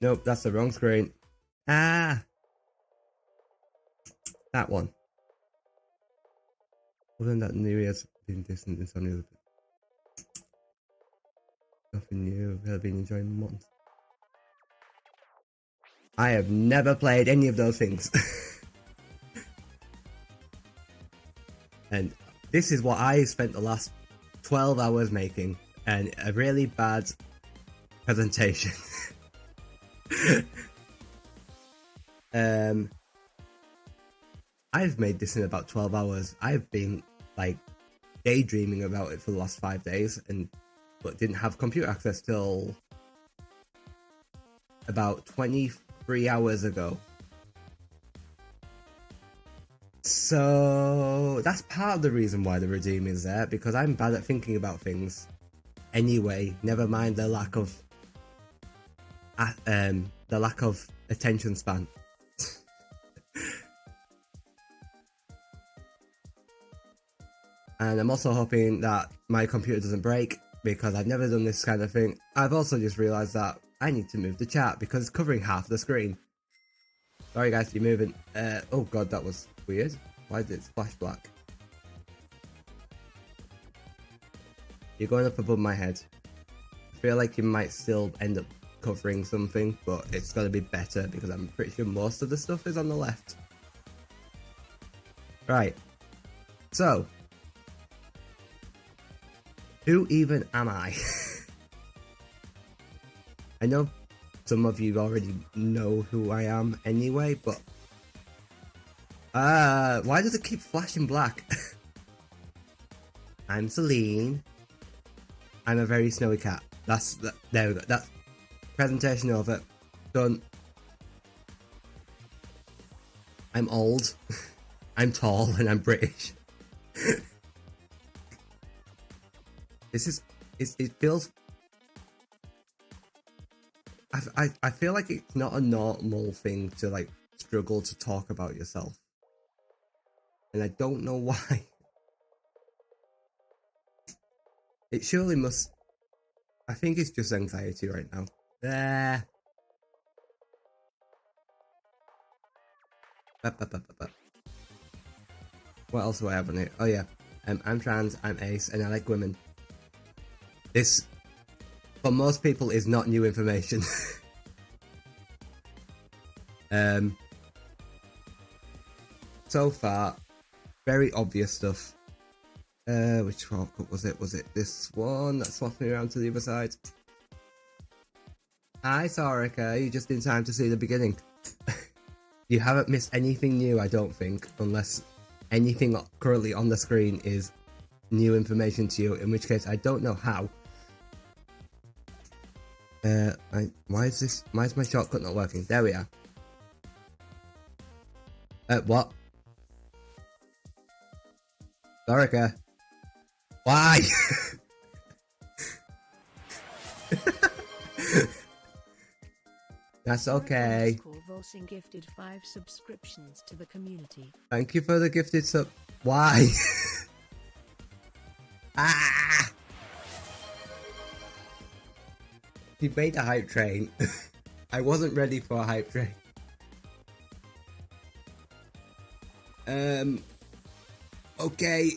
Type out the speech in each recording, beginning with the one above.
Nope, that's the wrong screen. Ah! That one. Other than that, New Year's been distant in some other. Nothing new. I've been enjoying months. I have never played any of those things. And this is what I spent the last 12 hours making, and a really bad presentation. I've made this in about 12 hours. I've been like daydreaming about it for the last 5 days, but didn't have computer access till about 23 hours ago. So that's part of the reason why the redeem is there, because I'm bad at thinking about things. Anyway, never mind the lack of attention span. And I'm also hoping that my computer doesn't break, because I've never done this kind of thing. I've also just realised that I need to move the chat because it's covering half the screen. Sorry guys, you're moving. Oh god, that was weird. Why did it splash black? You're going up above my head. I feel like you might still end up covering something, but it's going to be better because I'm pretty sure most of the stuff is on the left. Right. So, who even am I? I know some of you already know who I am anyway, but why does it keep flashing black? I'm Celine. I'm a very snowy cat. There we go. That's presentation over. Done. I'm old. I'm tall and I'm British. It feels. I feel like it's not a normal thing to like struggle to talk about yourself. And I don't know why. It surely must. I think it's just anxiety right now. There. What else do I have on it? Oh yeah. I'm trans, I'm ace, and I like women. This, for most people, is not new information. So far, very obvious stuff. Which one was it? Was it this one that swapped me around to the other side? Hi, Sorika. You just in time to see the beginning. You haven't missed anything new, I don't think, unless anything currently on the screen is new information to you, in which case I don't know how. Why is my shortcut not working? There we are. What? Sorika. Why? That's okay. Voicing gifted 5 subscriptions to the community. Thank you for the gifted sub. Why? Ah! He made a hype train. I wasn't ready for a hype train. Okay.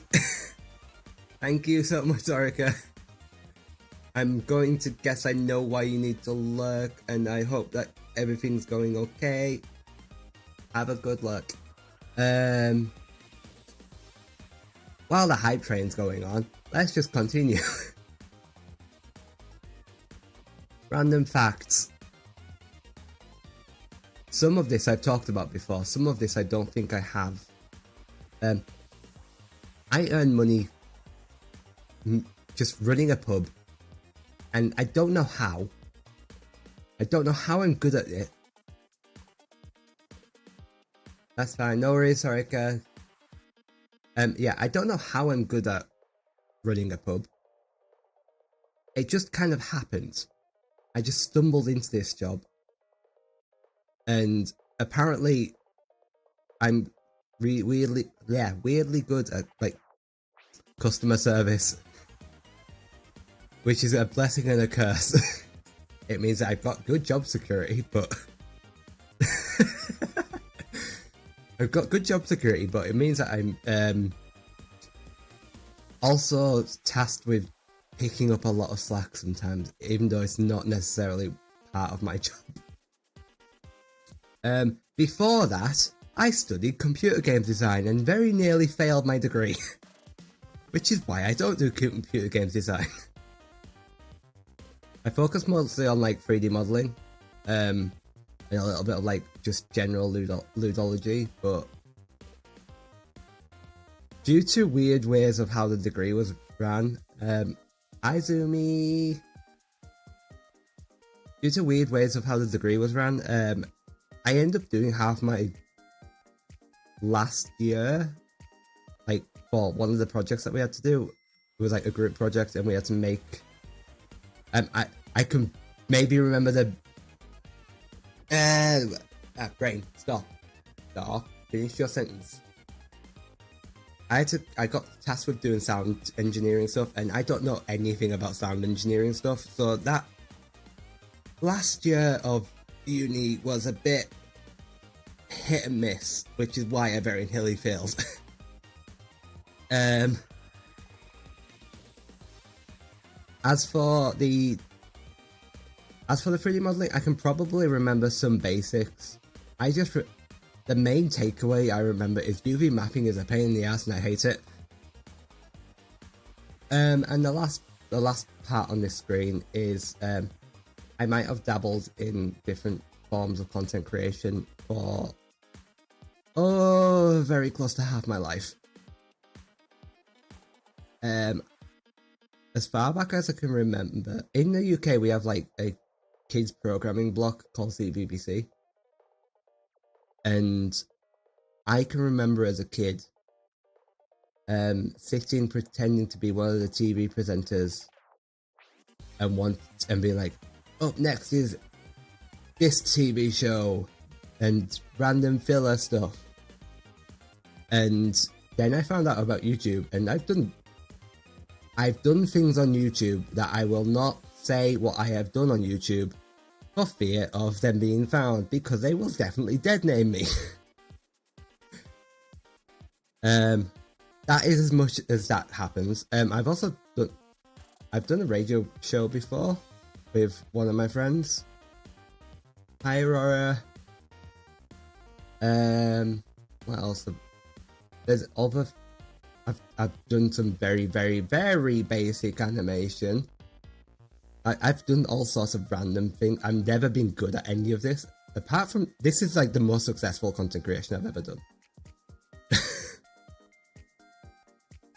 Thank you so much, Orica. I'm going to guess I know why you need to lurk, and I hope that everything's going okay. Have a good luck. While the hype train's going on, let's just continue. Random facts. Some of this I've talked about before, some of this I don't think I have. I earn money just running a pub, and I don't know how. I don't know how I'm good at it. That's fine, no worries, Sorika. Yeah, I don't know how I'm good at running a pub. It just kind of happened. I just stumbled into this job. And apparently I'm weirdly good at like customer service, which is a blessing and a curse. it means that I've got good job security, but I've got good job security, but it means that I'm also tasked with picking up a lot of slack sometimes, even though it's not necessarily part of my job. Before that, I studied computer game design and very nearly failed my degree, which is why I don't do computer games design. I focus mostly on like 3D modeling, and a little bit of like just general ludology, but due to weird ways of how the degree was ran, due to weird ways of how the degree was ran, I ended up doing half my last year, like for one of the projects that we had to do. It was like a group project, and we had to make. I can maybe remember the. Brain, stop. Finish your sentence. I got tasked with doing sound engineering stuff, and I don't know anything about sound engineering stuff, so that last year of uni was a bit hit and miss, which is why I very nearly failed. As for the 3D modeling, I can probably remember some basics. The main takeaway I remember is UV mapping is a pain in the ass and I hate it. And the last part on this screen is I might have dabbled in different forms of content creation for very close to half my life. As far back as I can remember, in the UK we have like a kids programming block called CBBC, and I can remember as a kid sitting pretending to be one of the TV presenters and being like, up next is this TV show and random filler stuff. And then I found out about YouTube, and I've done things on YouTube that I will not say what I have done on YouTube for fear of them being found, because they will definitely dead name me. That is as much as that happens. I've also done a radio show before with one of my friends. Hi Aurora. What else? There's other. I've done some very, very, very basic animation. I've done all sorts of random things. I've never been good at any of this. Apart from, this is like the most successful content creation I've ever done.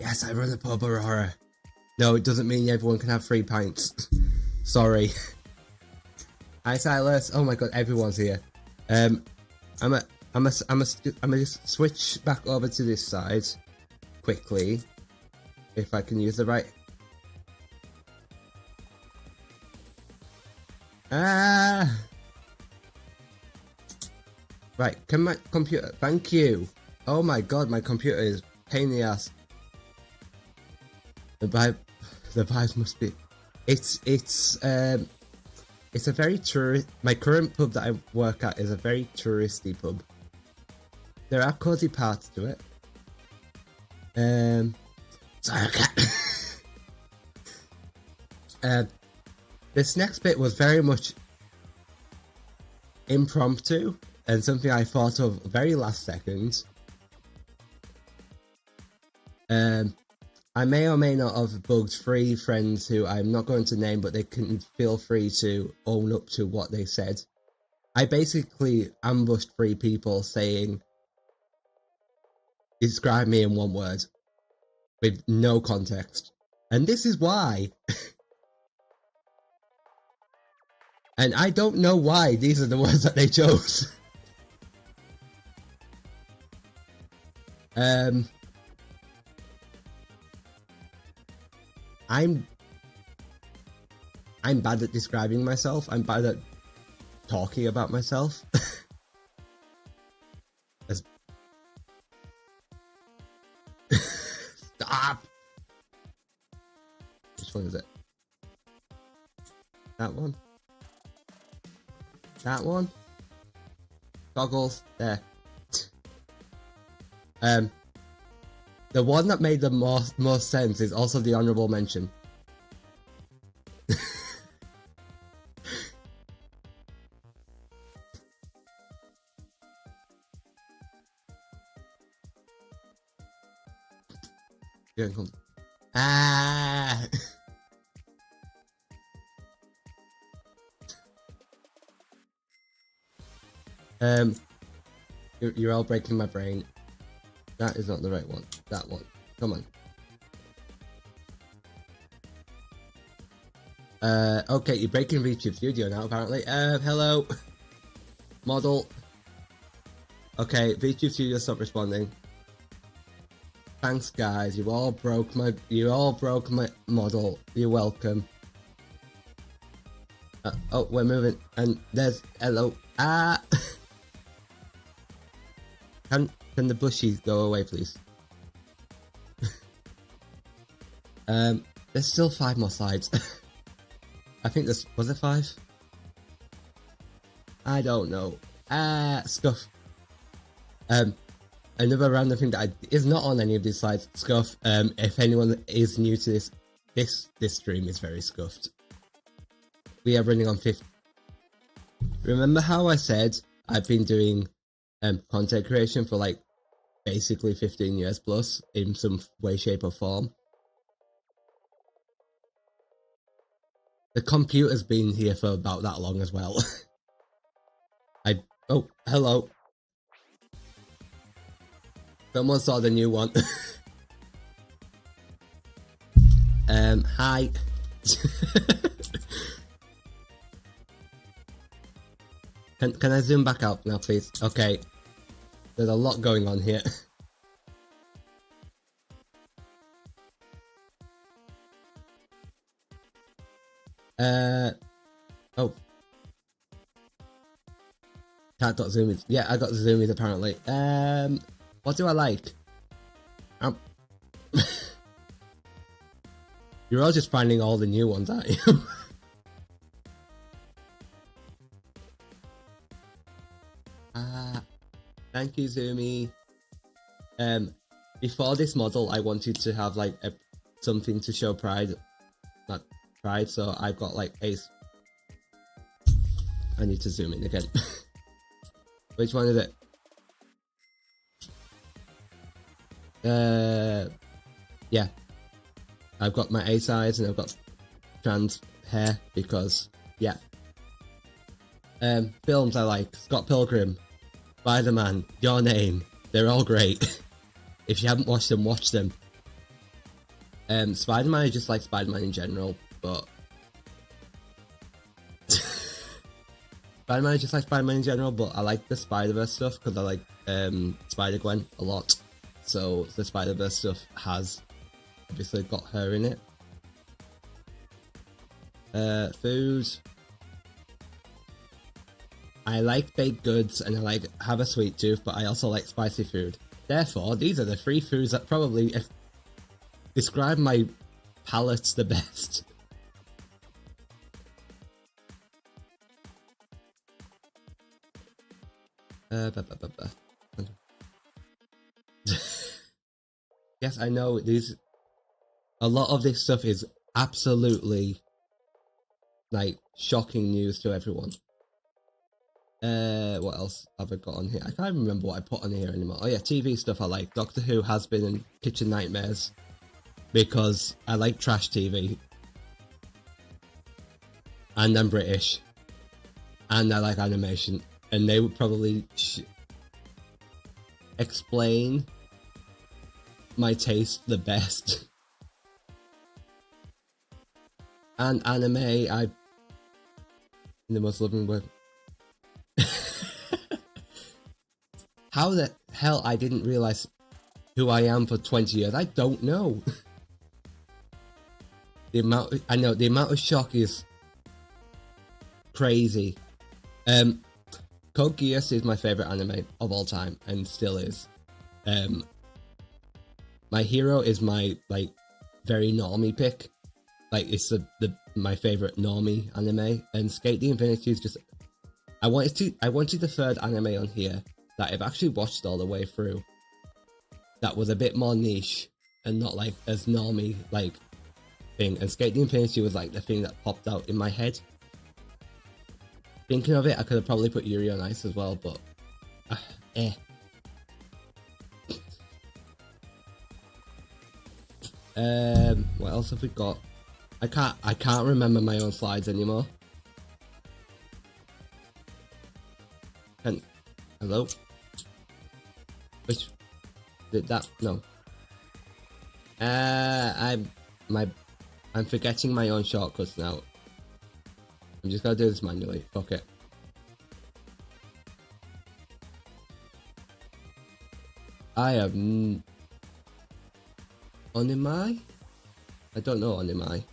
Yes, I run a pub, Aurora. No, it doesn't mean everyone can have free pints. Sorry. Hi Silas. Oh my god, everyone's here. I'm gonna just switch back over to this side quickly, if I can use the right. Right, can my computer, thank you. Oh my god, my computer is a pain in the ass. The vibes must be, it's a very tourist, my current pub that I work at is a very touristy pub. There are cozy parts to it. Sorry, this next bit was very much impromptu and something I thought of very last second. I may or may not have bugged 3 friends who I'm not going to name, but they can feel free to own up to what they said. I basically ambushed 3 people saying, describe me in one word, with no context. And this is why. And I don't know why these are the words that they chose. I'm bad at describing myself. I'm bad at talking about myself. Stop! Which one is it? That one? That one. Goggles. There. The one that made the most sense is also the honorable mention. Ah! You're all breaking my brain. That is not the right one. That one. Come on. Okay, you're breaking VTube Studio now, apparently. Hello. Model. Okay, VTube Studio stopped responding. Thanks, guys. You all broke my model. You're welcome. Oh, we're moving. And there's hello. Ah. Can the bushies go away, please? There's still 5 more slides. I think was it 5? I don't know. Scuff. Another random thing that is not on any of these slides. Scuff. If anyone is new to this stream is very scuffed. We are running on 50. Remember how I said I've been doing content creation for like basically 15 years plus in some way, shape or form? The computer's been here for about that long as well. Oh, hello. Someone saw the new one. Hi. Can I zoom back out now, please? Okay. There's a lot going on here. Oh. Cat got zoomies. Yeah, I got the zoomies apparently. What do I like? You're all just finding all the new ones, aren't you? Thank you, Zoomy. Before this model, I wanted to have like something to show pride. Not pride, so I've got like ace. I need to zoom in again. Which one is it? Yeah. I've got my ace eyes and I've got trans hair because, yeah. Films I like. Scott Pilgrim. Spider-Man. Your Name. They're all great. If you haven't watched them, watch them. Spider-Man, I just like Spider-Man in general, but... Spider-Man, I just like Spider-Man in general, but I like the Spider-Verse stuff because I like Spider-Gwen a lot. So the Spider-Verse stuff has obviously got her in it. Food. I like baked goods and I have a sweet tooth, but I also like spicy food. Therefore, these are the 3 foods that probably describe my palate the best. Yes, I know a lot of this stuff is absolutely like shocking news to everyone. What else have I got on here? I can't remember what I put on here anymore. Oh yeah, TV stuff I like. Doctor Who has been in Kitchen Nightmares because I like trash TV. And I'm British. And I like animation. And they would probably explain my taste the best. And anime, in the most loving word. How the hell I didn't realize who I am for 20 years, I don't know. The amount of shock is crazy. Code Geass is my favorite anime of all time and still is. My hero is my like very normie pick. Like it's my favorite normie anime, and Skate the Infinity is just I wanted the third anime on here that I've actually watched all the way through. That was a bit more niche and not like as normie like thing. And Skate the Infinity was like the thing that popped out in my head. Thinking of it, I could have probably put Yuri on Ice as well, but eh. What else have we got? I can't remember my own slides anymore. Hello? Which did that? No. I'm forgetting my own shortcuts now. I'm just gonna do this manually. Fuck it. I have Onimai? I don't know Onimai.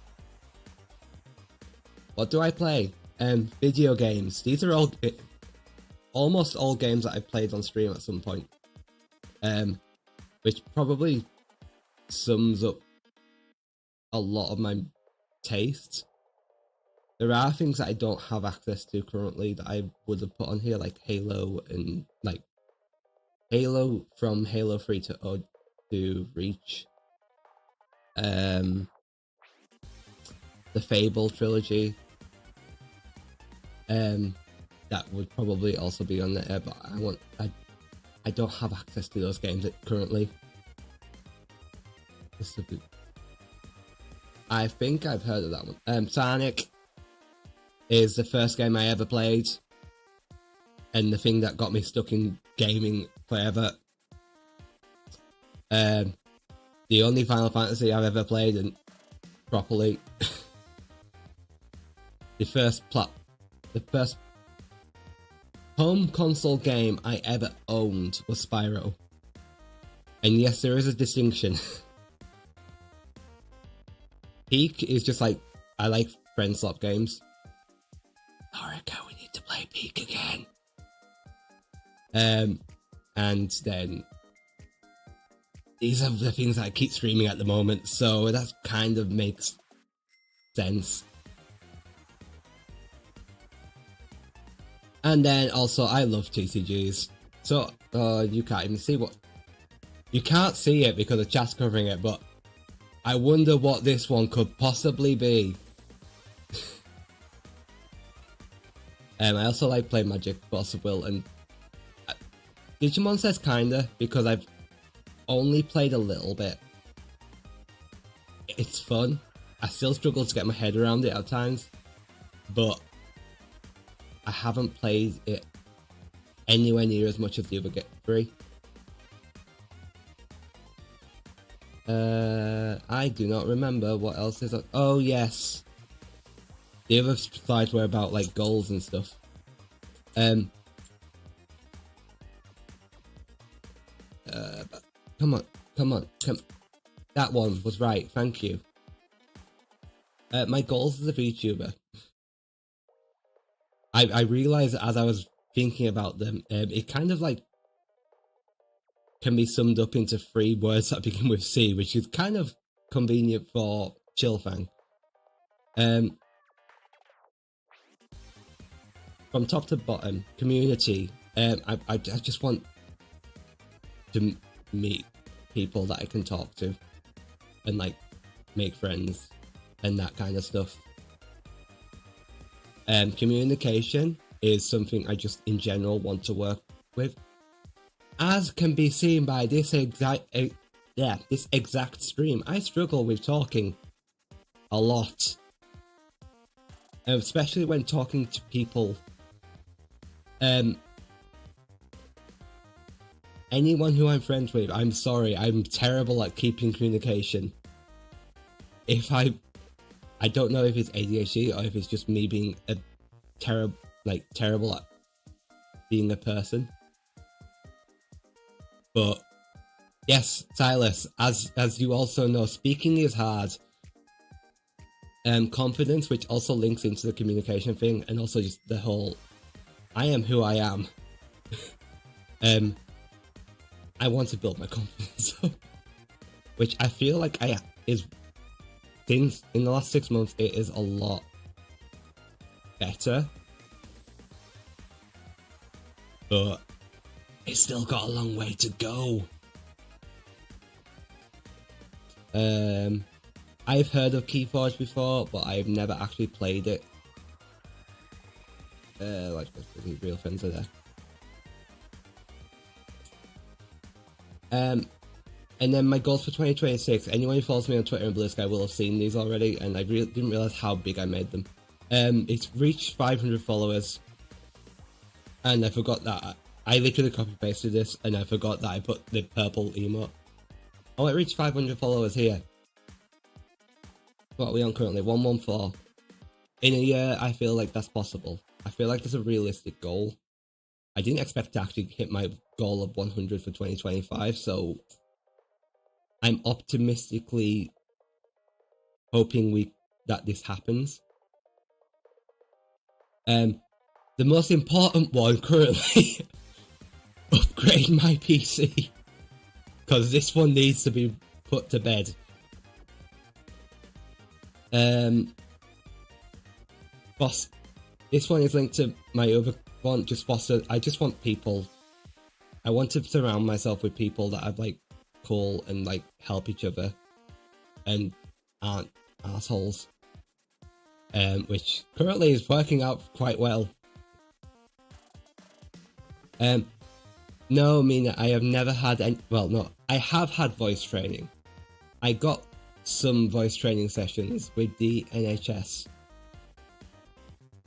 What do I play? Video games. These are all almost all games that I've played on stream at some point. Which probably sums up a lot of my tastes. There are things that I don't have access to currently that I would have put on here, like Halo and like Halo from Halo 3 to Reach. The Fable trilogy. That would probably also be on there, but I don't have access to those games currently. I think I've heard of that one. Sonic is the first game I ever played, and the thing that got me stuck in gaming forever. The only Final Fantasy I've ever played and properly. The first home console game I ever owned was Spyro. And yes, there is a distinction. Peak is just like, I like friend swap games. Orica, we need to play Peak again. And then these are the things that I keep streaming at the moment, so that kind of makes sense. And then also, I love TCGs. So, you can't even see what... You can't see it because the chat's covering it, but I wonder what this one could possibly be. I also like playing Magic Boss of Will, and Digimon says kinda, because I've only played a little bit. It's fun. I still struggle to get my head around it at times, but I haven't played it anywhere near as much as the other three. I do not remember what else is on. Oh yes, the other slides were about like goals and stuff. Come on. That one was right. Thank you. My goals as a VTuber. I realized as I was thinking about them, it kind of like can be summed up into 3 words that begin with C, which is kind of convenient for Chillfang. From top to bottom, community. I just want to meet people that I can talk to and like make friends and that kind of stuff. Communication is something I just in general want to work with, as can be seen by this exact stream. I struggle with talking a lot, especially when talking to people. Anyone who I'm friends with, I'm sorry, I'm terrible at keeping communication. I don't know if it's ADHD or if it's just me being a terrible at being a person. But yes, Silas, as you also know, speaking is hard. Confidence, which also links into the communication thing, and also just the whole I am who I am. I want to build my confidence up, which I feel like since in the last 6 months it is a lot better. but it's still got a long way to go. I've heard of Keyforge before, but I've never actually played it. Like, real friends are there. And then my goals for 2026. Anyone who follows me on Twitter and BlueSky will have seen these already, and I didn't realize how big I made them. It's reached 500 followers, and I forgot that I literally copy pasted this, and I forgot that I put the purple emote. Oh, it reached 500 followers here. What are we on currently? 114. In a year, I feel like that's possible. I feel like that's a realistic goal. I didn't expect to actually hit my goal of 100 for 2025, so I'm optimistically hoping that this happens. The most important one currently, upgrade my PC, because this one needs to be put to bed. Boss, this one is linked to my other one. I just want people. I want to surround myself with people that are like cool and like help each other and aren't assholes. Which currently is working out quite well. No, Mina, I have never had any. Well, no, I have had voice training. I got some voice training sessions with the NHS,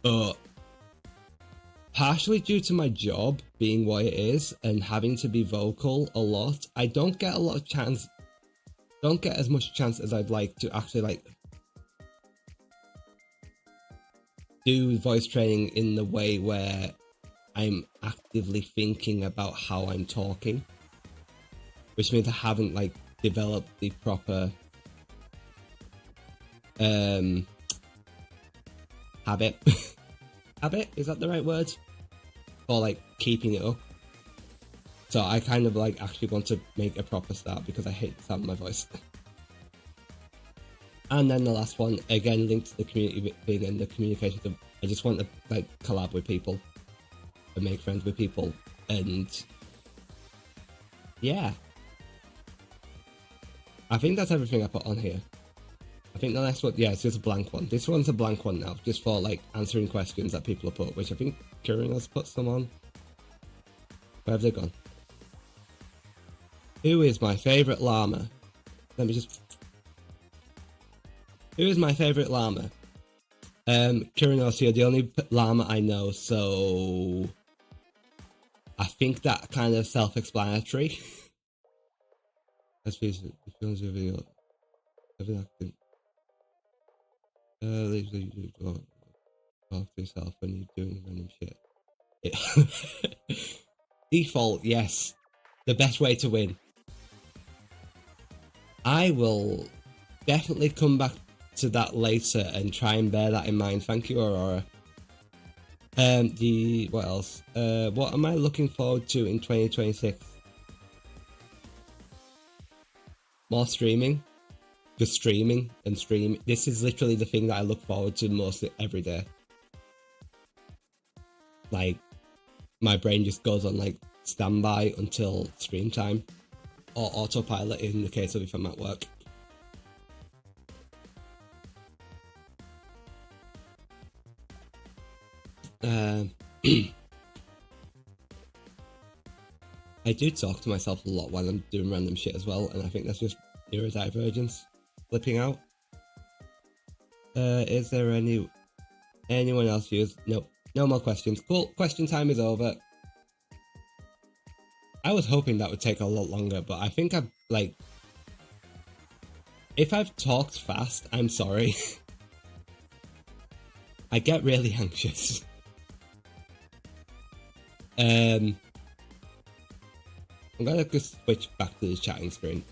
but partially due to my job being what it is and having to be vocal a lot, I don't get as much chance as I'd like to actually like do voice training in the way where I'm actively thinking about how I'm talking, which means I haven't like developed the proper habit. Habit, is that the right word? Or like keeping it up. So I kind of like actually want to make a proper start because I hate the sound of my voice. And then the last one, again linked to the community thing and the communication. I just want to like collab with people and make friends with people, and yeah, I think that's everything I put on here. I think the next one, yeah, it's just a blank one. This one's a blank one now, just for like answering questions that people have put, which I think Kieran has put some on. Where have they gone? Who is my favourite llama? Let me just... Who is my favourite llama? Kieran, you're the only llama I know, so I think that kind of self-explanatory. Let's face it, if you want to video, every acting. You talk to yourself when you're doing random shit. Default, yes. The best way to win. I will definitely come back to that later and try and bear that in mind. Thank you, Aurora. What else? What am I looking forward to in 2026? More streaming. Just streaming and stream. This is literally the thing that I look forward to mostly every day. Like, my brain just goes on like standby until stream time, or autopilot in the case of if I'm at work. I do talk to myself a lot while I'm doing random shit as well, and I think that's just neurodivergence flipping out. Is there anyone else used? Nope, no more questions. Cool, question time is over. I was hoping that would take a lot longer, but I think I've like, if I've talked fast, I'm sorry. I get really anxious. I'm gonna just switch back to the chatting screen.